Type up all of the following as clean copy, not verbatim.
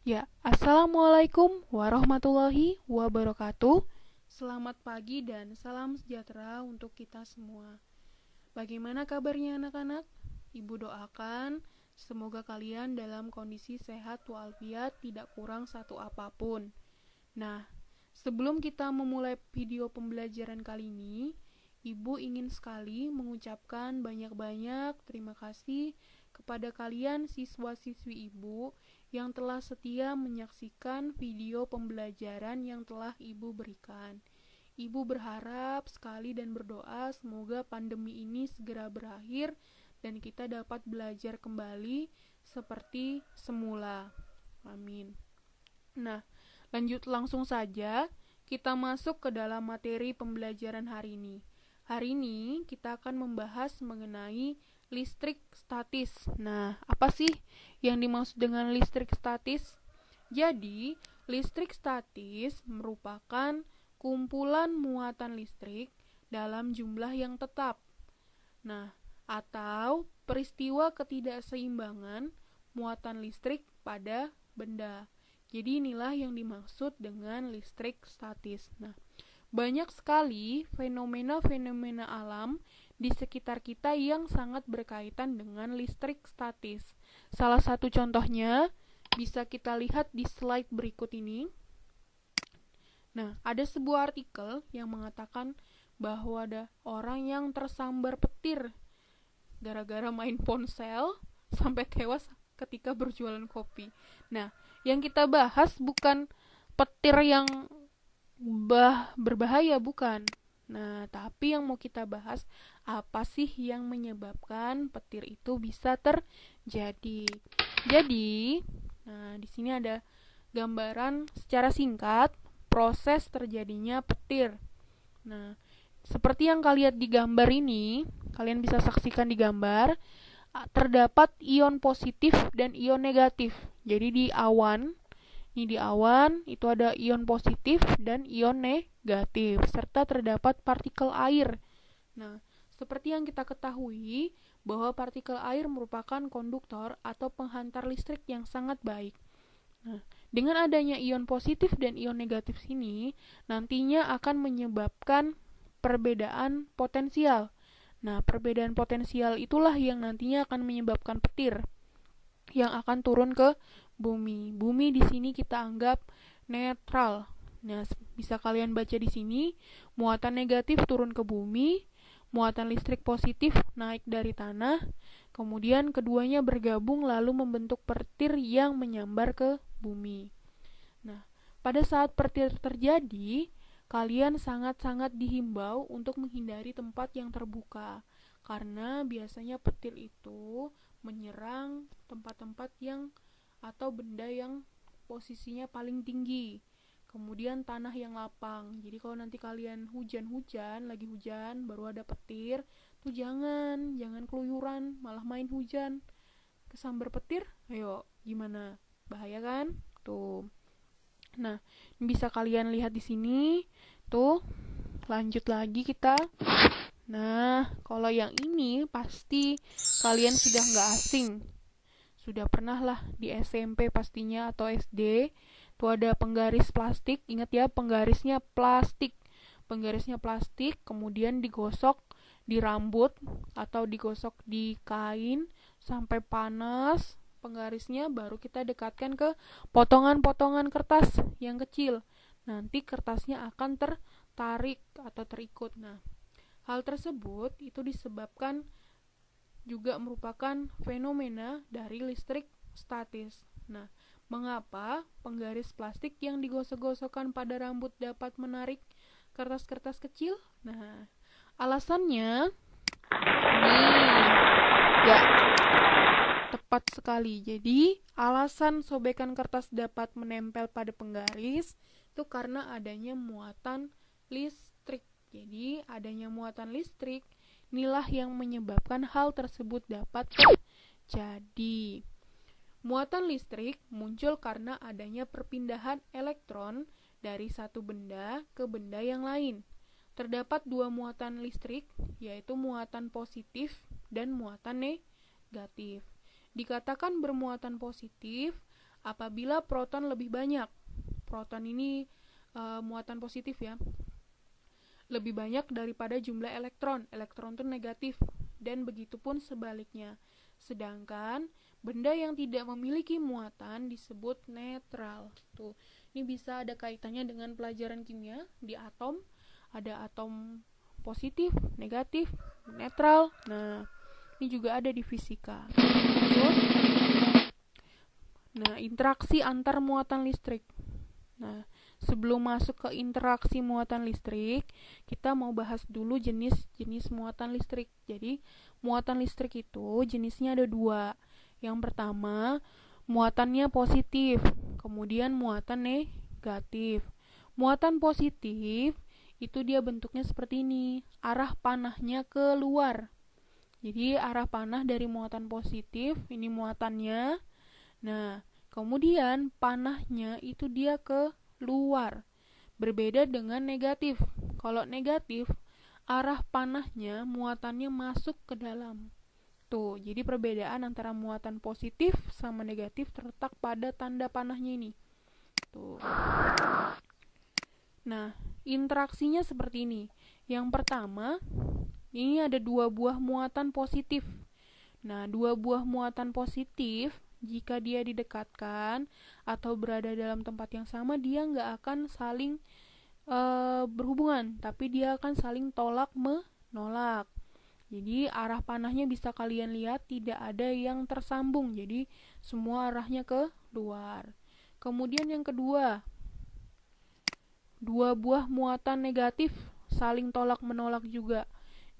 Ya, Assalamualaikum warahmatullahi wabarakatuh. Selamat pagi dan salam sejahtera untuk kita semua. Bagaimana kabarnya anak-anak? Ibu doakan semoga kalian dalam kondisi sehat walafiat, tidak kurang satu apapun. Nah, sebelum kita memulai video pembelajaran kali ini, Ibu ingin sekali mengucapkan banyak-banyak terima kasih kepada kalian siswa-siswi Ibu yang telah setia menyaksikan video pembelajaran yang telah Ibu berikan. Ibu berharap sekali dan berdoa semoga pandemi ini segera berakhir dan kita dapat belajar kembali seperti semula. Amin. Nah, lanjut langsung saja kita masuk ke dalam materi pembelajaran hari ini. Hari ini kita akan membahas mengenai listrik statis. Nah, apa sih yang dimaksud dengan listrik statis? Jadi, listrik statis merupakan kumpulan muatan listrik dalam jumlah yang tetap. Nah, atau peristiwa ketidakseimbangan muatan listrik pada benda. Jadi inilah yang dimaksud dengan listrik statis. Nah, banyak sekali fenomena-fenomena alam di sekitar kita yang sangat berkaitan dengan listrik statis. Salah satu contohnya bisa kita lihat di slide berikut ini. Nah, ada sebuah artikel yang mengatakan bahwa ada orang yang tersambar petir gara-gara main ponsel sampai tewas ketika berjualan kopi. Nah, yang kita bahas bukan petir yang berbahaya, bukan. Nah, tapi yang mau kita bahas apa sih yang menyebabkan petir itu bisa terjadi. Jadi, nah di sini ada gambaran secara singkat proses terjadinya petir. Nah, seperti yang kalian lihat di gambar ini, kalian bisa saksikan di gambar, terdapat ion positif dan ion negatif. Jadi di awan itu ada ion positif dan ion negatif, serta terdapat partikel air. Nah, seperti yang kita ketahui bahwa partikel air merupakan konduktor atau penghantar listrik yang sangat baik. Nah, dengan adanya ion positif dan ion negatif ini, nantinya akan menyebabkan perbedaan potensial. Nah, perbedaan potensial itulah yang nantinya akan menyebabkan petir yang akan turun ke bumi. Bumi di sini kita anggap netral. Nah, bisa kalian baca di sini, muatan negatif turun ke bumi, muatan listrik positif naik dari tanah, kemudian keduanya bergabung lalu membentuk petir yang menyambar ke bumi. Nah, pada saat petir terjadi, kalian sangat-sangat dihimbau untuk menghindari tempat yang terbuka, karena biasanya petir itu menyerang tempat-tempat yang atau benda yang posisinya paling tinggi. Kemudian tanah yang lapang. Jadi kalau nanti kalian hujan-hujan, lagi hujan, baru ada petir, tuh jangan keluyuran, malah main hujan. Kesambar petir, ayo gimana? Bahaya kan? Tuh. Nah, bisa kalian lihat di sini. Tuh, lanjut lagi kita. Nah, kalau yang ini pasti kalian sudah nggak asing. Sudah pernah lah di SMP pastinya atau SD. Tuh ada penggaris plastik. Ingat ya, penggarisnya plastik. Penggarisnya plastik, kemudian digosok di rambut atau digosok di kain sampai panas penggarisnya, baru kita dekatkan ke potongan-potongan kertas yang kecil. Nanti kertasnya akan tertarik atau terikut. Nah, hal tersebut itu disebabkan juga merupakan fenomena dari listrik statis. Nah, mengapa penggaris plastik yang digosok-gosokkan pada rambut dapat menarik kertas-kertas kecil? Nah, alasannya nih, ya, tepat sekali. Jadi, alasan sobekan kertas dapat menempel pada penggaris itu karena adanya muatan listrik. Jadi, adanya muatan listrik inilah yang menyebabkan hal tersebut dapat terjadi. Muatan listrik muncul karena adanya perpindahan elektron dari satu benda ke benda yang lain. Terdapat dua muatan listrik, yaitu muatan positif dan muatan negatif. Dikatakan bermuatan positif apabila proton lebih banyak. Proton ini muatan positif ya. Lebih banyak daripada jumlah elektron. Elektron itu negatif. Dan begitu pun sebaliknya. Sedangkan benda yang tidak memiliki muatan disebut netral. Tuh, ini bisa ada kaitannya dengan pelajaran kimia di atom. Ada atom positif, negatif, netral. Nah, ini juga ada di fisika. Lanjut. Nah, interaksi antar muatan listrik. Nah, sebelum masuk ke interaksi muatan listrik, kita mau bahas dulu jenis-jenis muatan listrik. Jadi, muatan listrik itu jenisnya ada 2. Yang pertama, muatannya positif, kemudian muatan negatif. Muatan positif itu dia bentuknya seperti ini, arah panahnya keluar. Jadi, arah panah dari muatan positif, ini muatannya. Nah, kemudian panahnya itu dia keluar. Berbeda dengan negatif. Kalau negatif, arah panahnya, muatannya masuk ke dalam. Tuh, jadi perbedaan antara muatan positif sama negatif terletak pada tanda panahnya ini. Tuh. Nah, interaksinya seperti ini. Yang pertama, ini ada 2 buah muatan positif. Nah, 2 buah muatan positif, jika dia didekatkan atau berada dalam tempat yang sama, dia nggak akan saling berhubungan, tapi dia akan saling tolak menolak. Jadi arah panahnya bisa kalian lihat tidak ada yang tersambung, jadi semua arahnya ke luar. Kemudian yang kedua, 2 buah muatan negatif saling tolak menolak juga.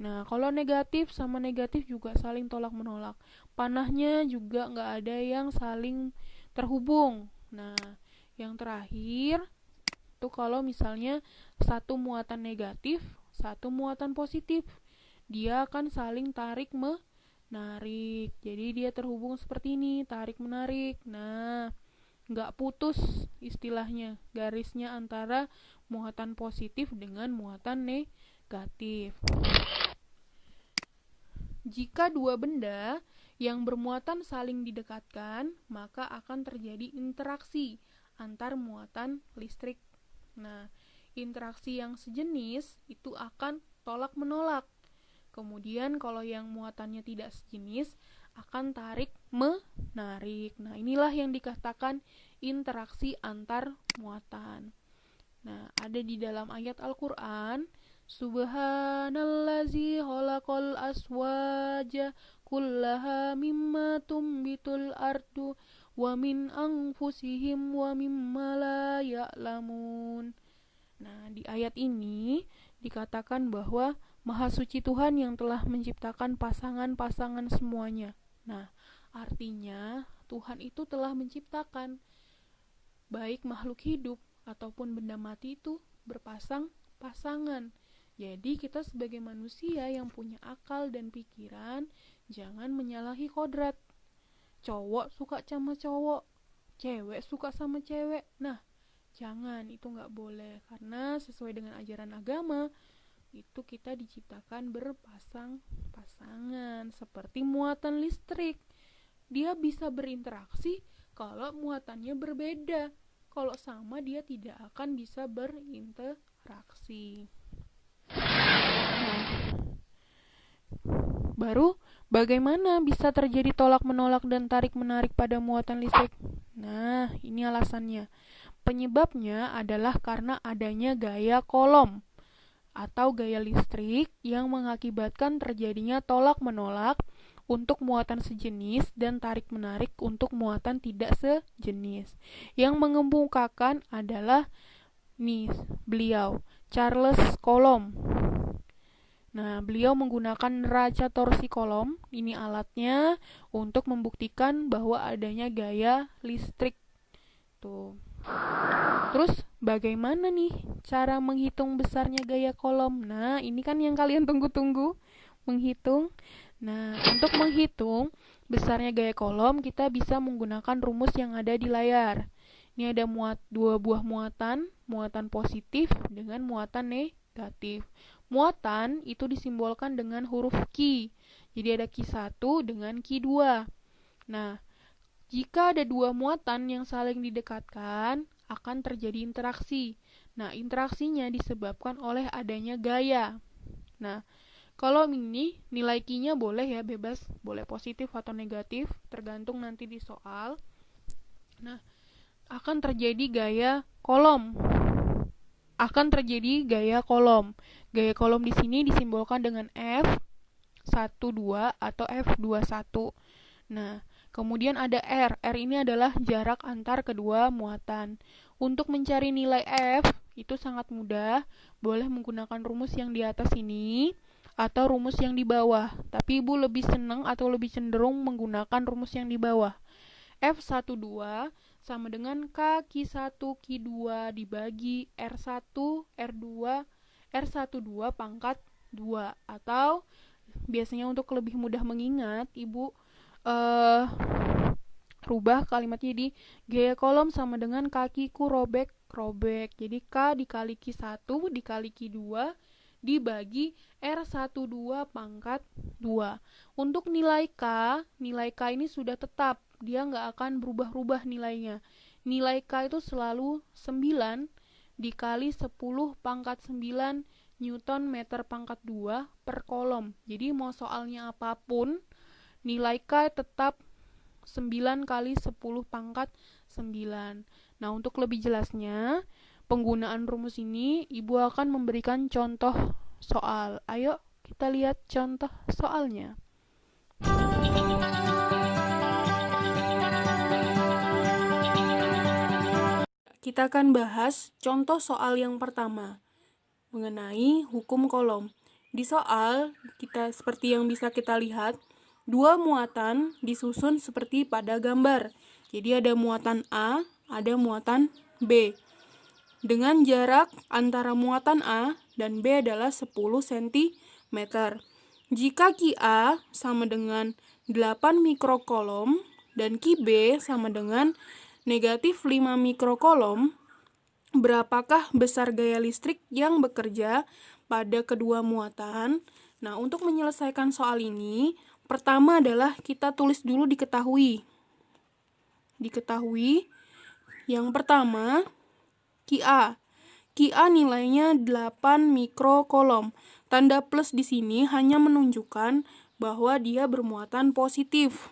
Nah, kalau negatif sama negatif juga saling tolak menolak. Panahnya juga nggak ada yang saling terhubung. Nah, yang terakhir itu kalau misalnya satu muatan negatif, satu muatan positif, dia akan saling tarik menarik. Jadi dia terhubung seperti ini, tarik menarik. Nah, nggak putus istilahnya garisnya antara muatan positif dengan muatan negatif. Jika 2 benda yang bermuatan saling didekatkan, maka akan terjadi interaksi antar muatan listrik. Nah, interaksi yang sejenis itu akan tolak menolak. Kemudian kalau yang muatannya tidak sejenis akan tarik menarik. Nah, inilah yang dikatakan interaksi antar muatan. Nah, ada di dalam ayat Al-Qur'an, Subhanallazi khalaqal aswaja kullaha mimma tumbitul ardu wa min anfusihim wa mimma la ya'lamun. Nah, di ayat ini dikatakan bahwa Maha Suci Tuhan yang telah menciptakan pasangan-pasangan semuanya. Nah, artinya Tuhan itu telah menciptakan baik makhluk hidup ataupun benda mati itu berpasang-pasangan. Jadi kita sebagai manusia yang punya akal dan pikiran jangan menyalahi kodrat. Cowok suka sama cowok, cewek suka sama cewek. Nah, jangan, itu nggak boleh. Karena sesuai dengan ajaran agama, itu kita diciptakan berpasang-pasangan. Seperti muatan listrik, dia bisa berinteraksi kalau muatannya berbeda. Kalau sama, dia tidak akan bisa berinteraksi. Nah, baru bagaimana bisa terjadi tolak-menolak dan tarik-menarik pada muatan listrik? Nah, ini alasannya. Penyebabnya adalah karena adanya gaya Coulomb atau gaya listrik yang mengakibatkan terjadinya tolak-menolak untuk muatan sejenis dan tarik-menarik untuk muatan tidak sejenis. Yang mengemukakan adalah beliau, Charles Coulomb. Nah, beliau menggunakan neraca torsi Coulomb, ini alatnya untuk membuktikan bahwa adanya gaya listrik. Tuh. Terus bagaimana nih cara menghitung besarnya gaya Coulomb? Nah, ini kan yang kalian tunggu-tunggu, menghitung. Nah, untuk menghitung besarnya gaya Coulomb, kita bisa menggunakan rumus yang ada di layar. Ini ada 2 buah muatan positif dengan muatan negatif. Muatan itu disimbolkan dengan huruf Q. Jadi ada Q1 dengan Q2. Nah, Jika ada dua muatan yang saling didekatkan, akan terjadi interaksi. Nah, interaksinya disebabkan oleh adanya gaya. Nah, kalau ini nilai Q-nya boleh ya, bebas, boleh positif atau negatif, tergantung nanti di soal. Nah, akan terjadi gaya kolom. Gaya kolom di sini disimbolkan dengan F12 atau F21. Nah, kemudian ada R. R ini adalah jarak antar kedua muatan. Untuk mencari nilai F, itu sangat mudah. Boleh menggunakan rumus yang di atas ini atau rumus yang di bawah. Tapi Ibu lebih senang atau lebih cenderung menggunakan rumus yang di bawah. F12 sama dengan K Q1 Q2 dibagi R1 R2 R12 pangkat 2. Atau biasanya untuk lebih mudah mengingat, Ibu rubah kalimatnya di gaya kolom sama dengan kakiku robek. Jadi K dikali Q1 dikali Q2 dibagi R12 pangkat 2. Untuk nilai K ini sudah tetap, dia nggak akan berubah-ubah nilainya. Nilai K itu selalu 9 dikali 10 pangkat 9 Newton meter pangkat 2 per kolom. Jadi mau soalnya apapun, nilai K tetap 9 kali 10 pangkat 9. Nah, untuk lebih jelasnya, penggunaan rumus ini, Ibu akan memberikan contoh soal. Ayo, kita lihat contoh soalnya. Kita akan bahas contoh soal yang pertama, mengenai hukum kolom. Di soal, seperti yang bisa kita lihat, dua muatan disusun seperti pada gambar. Jadi ada muatan A, ada muatan B. Dengan jarak antara muatan A dan B adalah 10 cm. Jika QA sama dengan 8 mikrokolom dan QB sama dengan negatif 5 mikrokolom, berapakah besar gaya listrik yang bekerja pada kedua muatan? Nah, untuk menyelesaikan soal ini, pertama adalah kita tulis dulu diketahui. Yang pertama, QA. QA nilainya 8 mikrokolom. Tanda plus di sini hanya menunjukkan bahwa dia bermuatan positif.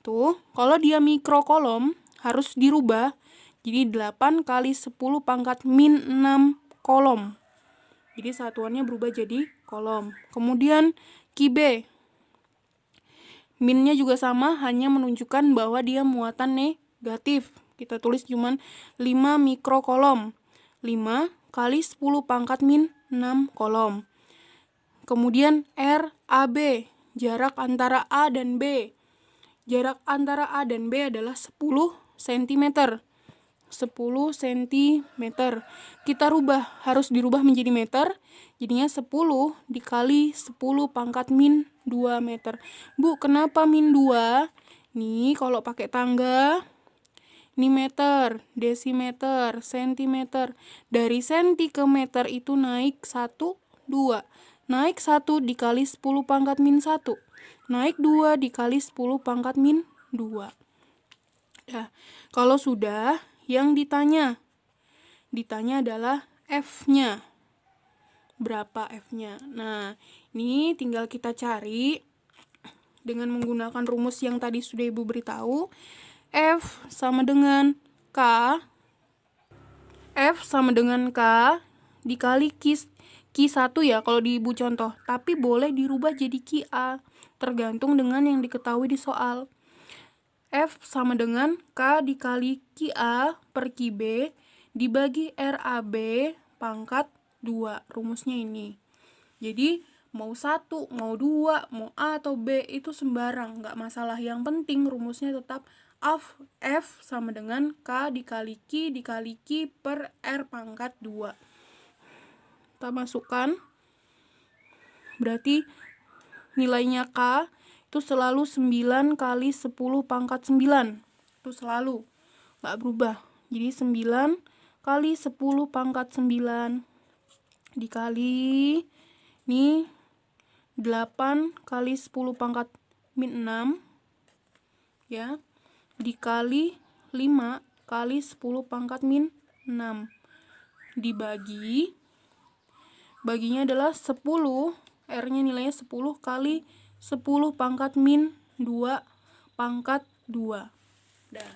Kalau dia mikrokolom harus dirubah jadi 8 kali 10 pangkat min 6 kolom. Jadi satuannya berubah jadi kolom. Kemudian QB. Minnya juga sama, hanya menunjukkan bahwa dia muatan negatif. Kita tulis cuman 5 mikrokolom. 5 kali 10 pangkat min 6 kolom. Kemudian RAB, jarak antara A dan B. Jarak antara A dan B adalah 10 cm. 10 cm. Kita harus dirubah menjadi meter. Jadinya 10 dikali 10 pangkat min 2 meter. Bu, kenapa min 2? Nih, kalau pakai tangga, ini meter, desimeter, sentimeter. Dari senti ke meter itu naik 1, 2. Naik 1 dikali 10 pangkat min 1. Naik 2 dikali 10 pangkat min 2. Ya, kalau sudah, yang ditanya adalah F-nya. Berapa F-nya? Nah, ini tinggal kita cari dengan menggunakan rumus yang tadi sudah Ibu beritahu. F sama dengan K. F sama dengan K dikali Q1 ya kalau di Ibu contoh. Tapi boleh dirubah jadi QA, tergantung dengan yang diketahui di soal. F sama dengan K dikali QA per QB dibagi RAB pangkat 2. Rumusnya ini. Jadi, mau 1, mau 2, mau A atau B itu sembarang. Nggak masalah. Yang penting rumusnya tetap F sama dengan K dikali Q dikali Q per R pangkat 2. Kita masukkan. Berarti nilainya K itu selalu 9 kali 10 pangkat 9. Itu selalu, nggak berubah. Jadi 9 kali 10 pangkat 9 dikali, ini 8 kali 10 pangkat min 6. Ya, dikali 5 kali 10 pangkat min 6 dibagi, baginya adalah 10, R-nya nilainya 10 kali 10 pangkat min 2 pangkat 2. Dah.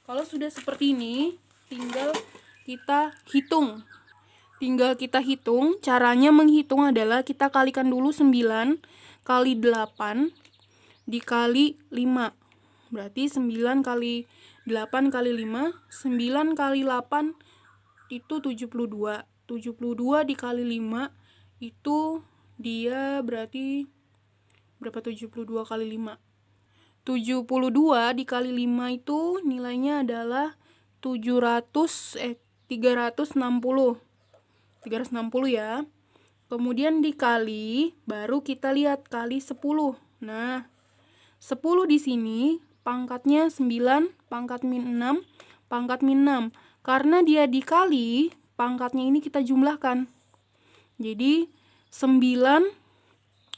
Kalau sudah seperti ini, tinggal kita hitung. Caranya menghitung adalah kita kalikan dulu 9 kali 8 dikali 5. Berarti 9 kali 8 kali 5, 9 kali 8 itu 72. 72 dikali 5 itu dia berarti berapa 72 kali 5? 72 dikali 5 itu nilainya adalah 360 ya. Kemudian dikali, baru kita lihat kali 10. Nah, 10 di sini pangkatnya 9, pangkat min 6, pangkat min 6. Karena dia dikali, pangkatnya ini kita jumlahkan. Jadi 9,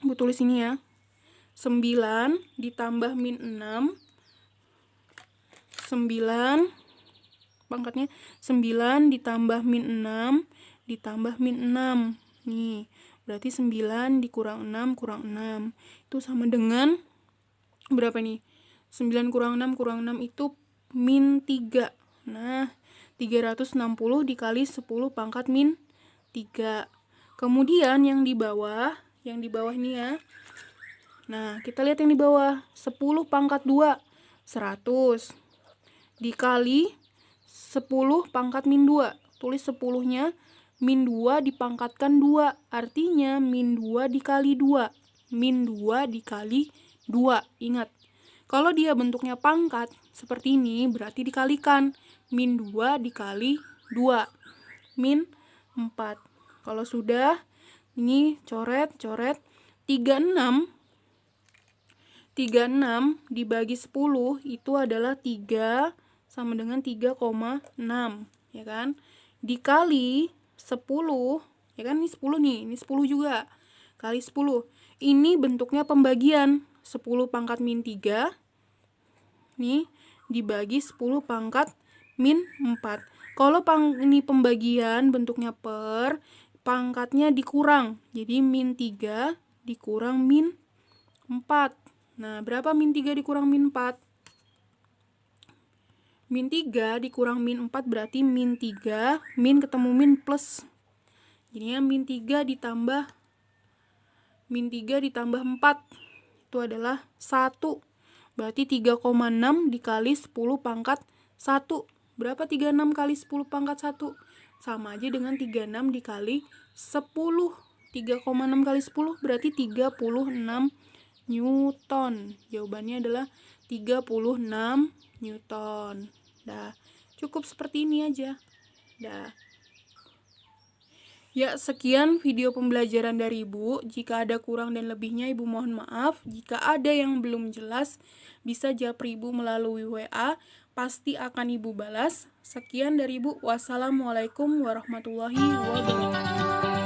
Bu tulis ini ya. 9 ditambah min 6. 9 pangkatnya 9 ditambah min 6 ditambah min 6. Nih, berarti 9 dikurang 6 kurang 6. Itu sama dengan berapa nih? 9 kurang 6 itu min 3. Nah, 360 dikali 10 pangkat min 3. Kemudian yang di bawah ini ya. Nah, kita lihat yang di bawah. 10 pangkat 2, 100. Dikali 10 pangkat min 2. Tulis 10-nya, min 2 dipangkatkan 2. Artinya min 2 dikali 2. Min 2 dikali 2. Ingat, kalau dia bentuknya pangkat seperti ini, berarti dikalikan. Min 2 dikali 2. Min 4. Kalau sudah, ini coret. 36 dibagi 10 itu adalah 3 sama dengan 3,6, ya kan? Dikali 10, ya kan? Ini 10 nih, ini 10 juga. Kali 10. Ini bentuknya pembagian. 10 pangkat min 3 nih dibagi 10 pangkat min 4. Kalau ini pembagian bentuknya per, pangkatnya dikurang. Jadi min 3 dikurang min 4. Nah, berapa min 3 dikurang min 4? Min 3 dikurang min 4 berarti min 3, min ketemu min plus. Jadinya min 3 ditambah 4 itu adalah 1. Berarti 3,6 dikali 10 pangkat 1. Berapa 36 kali 10 pangkat 1? Sama aja dengan 36 dikali 10. 3,6 kali 10 berarti 36 Newton. Jawabannya adalah 36 Newton. Dah, cukup seperti ini aja. Dah. Ya, sekian video pembelajaran dari Ibu. Jika ada kurang dan lebihnya, Ibu mohon maaf. Jika ada yang belum jelas, bisa japri Ibu melalui WA. Pasti akan Ibu balas. Sekian dari Ibu. Wassalamualaikum warahmatullahi wabarakatuh.